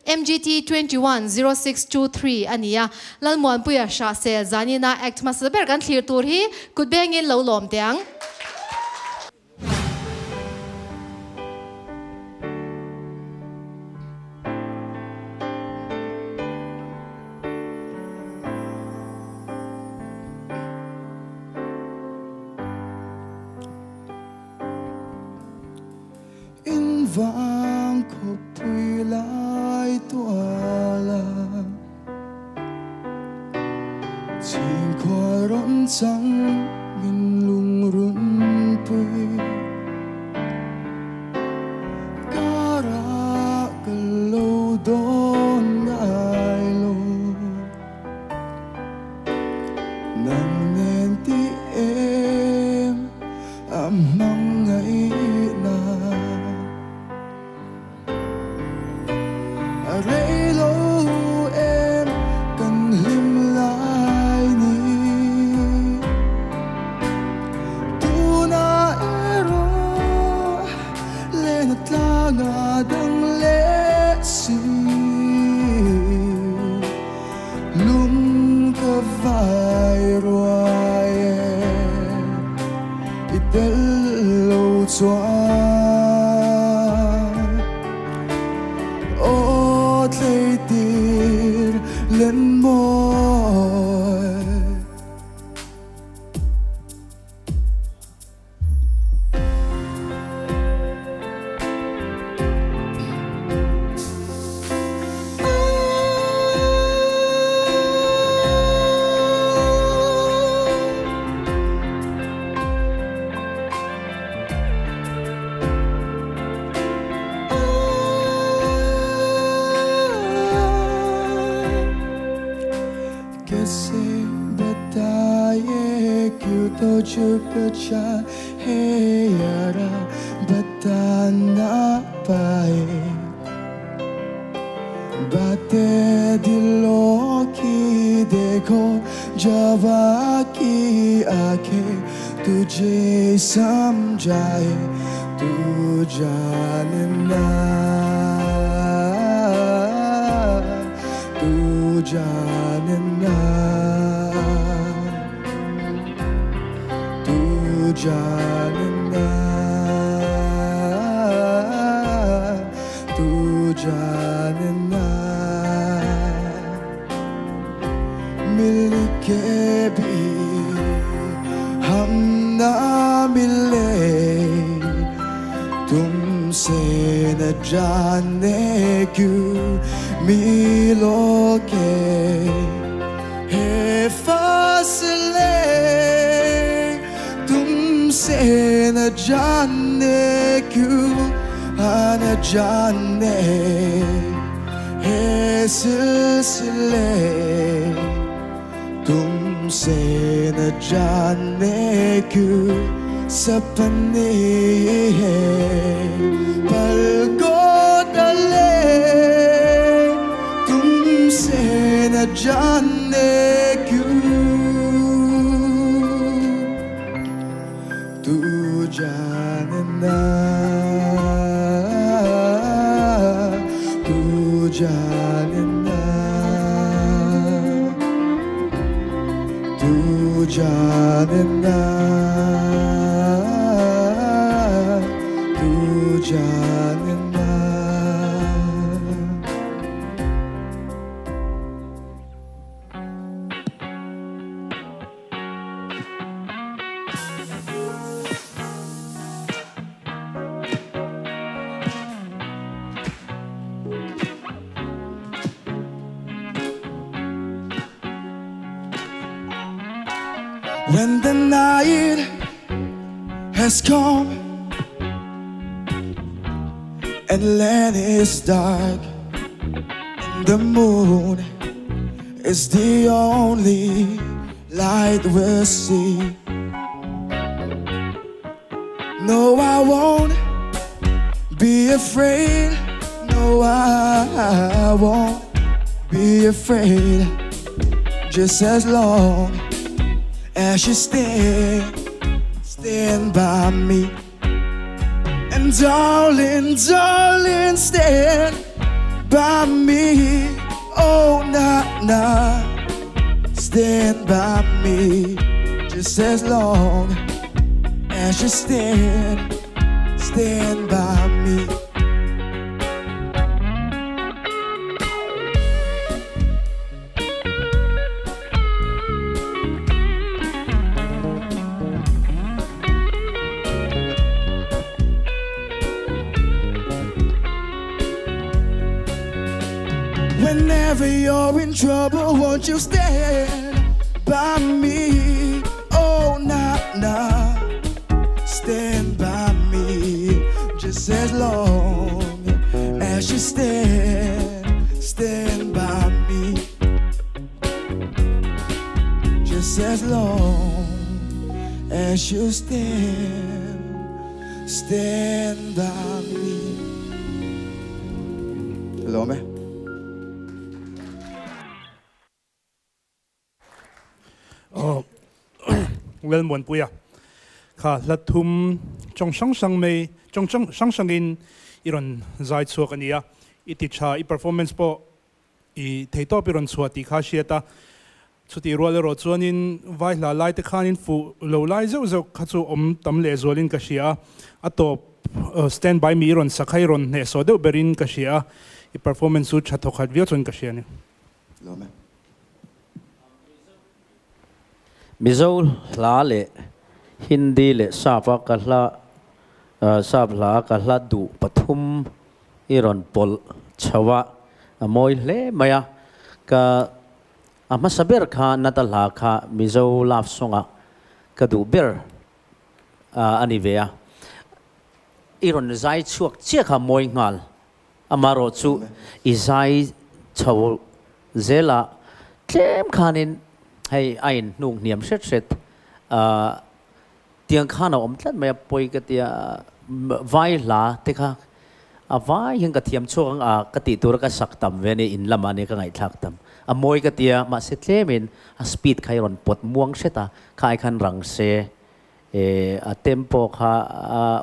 MGT 210623 ania Lalmuanpuia Hrahsel zanina act masaber kan thlir tur hi kutbeng in lo lom tiang vang ko pui lai tuala chim khoa ron chang min lung run pui kara kalo don ngai lo nang nen ti em amang ngai na rây lâu em cần lim lại ni tu na ero lên tla ngà đằng lệ si lung ka vai roai itel lâu choa theih tir lên môi कैसे बताए क्यों तो चुप जा है यारा बता ना पाए बातें दिलों की देखो जवा की आंखें तुझे समझाए तू जानना तू जानना तू जानना तू जानना मिल के भी हम ना मिले तुमसे न जाने क्यों मिलों के है फासले तुमसे न जाने क्यों न जाने है सिलसिले तुमसे न जाने क्यों सपने हैं पलकों तले तुमसे न जाने क्यों तू जानना तू जानना तू जानना तू जानना When the night has come and land is dark and the moon is the only light we'll see. No, I won't be afraid. No, I won't be afraid. Just as long as you stand by me. And darling, darling, stand by me. Oh, nah, stand by me. Just as long as you stand by me. Whenever you're in trouble, won't you stand by me? Oh, nah, stand by me. Just as long as you stand by me. Just as long as you stand by me. Hello, man. Lalmuanpuia, ka latum trong sang may trong sangin iron zai chhuah ania iticha I performance po I theih piron chhuah ti kha siata chuti role ro chuanin vai la lai te khanin fu lo lai zo khachu tam le zolin ka sia atop stand by me iron sakhai ron ne so de berin ka sia I performance chu thatokhat via chon ka sia ni Mizo la le Hindi le sapa kahla sabla kahla du pathum iron pol chhuah amoy le maya ka amasaber kha natala kha Mizo laf songa ka du ber anivea iron zai chuak che kha moy ngal amaro chu izai chaw zela tlem khanin hay ain nung niam set tiếng khana om tlat maya poi ka tia vai la te kha a vai hing ka thiam chuang a ka ti tur ka sak tam ve ni in lama ne ka ngai thak tam a moi ka tia ma se tlemin a speed khai ron pot muang seta khai khan rang se a tempo kha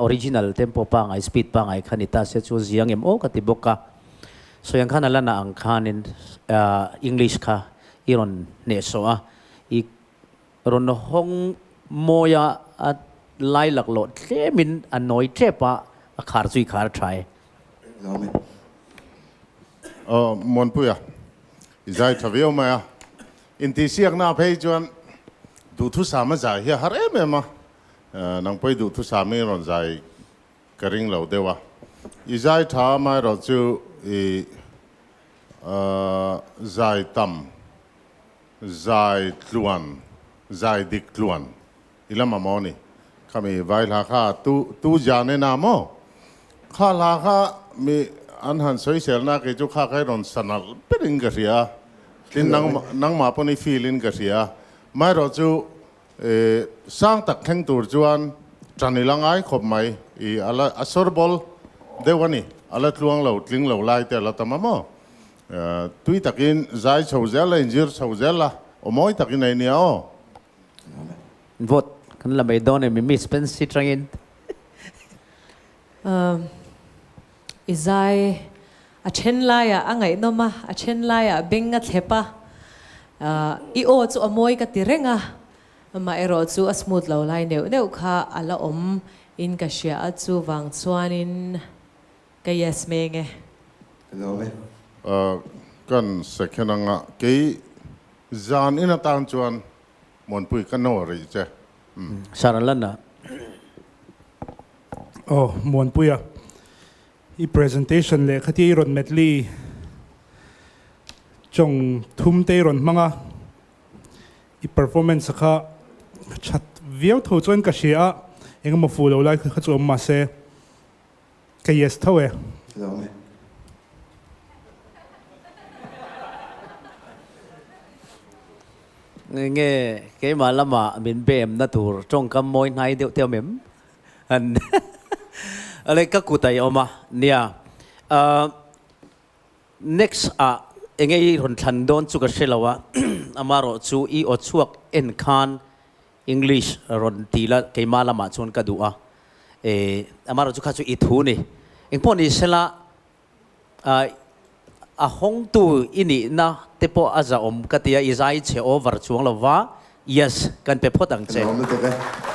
original tempo pa ngai speed pa ngai khanita se chu ziang em o ka ti boka so yang khana lana ang khanin English kha iron ne so a I ron hong moya at lai lak lo tlemin anoi trepa a khar chui khar thai Lalmuanpuia izai thaveu ma inti siak na phei chuan du thu sama zai hi har em ema nang poi du thu sami ron zai karing lo dewa izai tha mai ro chu zai tam zai tluan zai dik tluan ilama moni kami vai la kha tu jane na mo kha la kha mi anhan soi sel na ke chu kha kai ron sanal pering ga ria tin nang ma poni feeling ga ria mai ro chu sang tak kheng tur chuan tranilangai khop mai I ala asorbol dewani ala tluang lo tling lo lai te la tamamo tui takin zai chhozela injir chhozela omoi takin ai nia o vot kan la mai don mi miss pen sitrangin izai a chen laya angai noma a chen laya benga thlepa I o chu amoi ka tirenga ma ero chu a smooth lo lai neu kha ala om in ka sia a chu wang chuanin ka yes menge kan sekhenanga ke zan ina tan chuan monpui kan no ri che saralana Lalmuanpuia I presentation le khati ron medley chong thum te ron manga I performance kha chat viau tho chuan ka sia engma fu lo lai kha chu ma se ka yes theuh nghe cái mà lama min bem na tur trong kam moi nai deu teo mem an ale ka kutai oma nia next ngei ron than don chu ka selawa amaro chu I o chuak en khan English ron tila ke malama chon ka du'a amaro chu kha chu I thu ni engpon I sela a hong tu ini na tepo aza om katia izai che over chuang lova yes kan pe photang che Lo me te ke.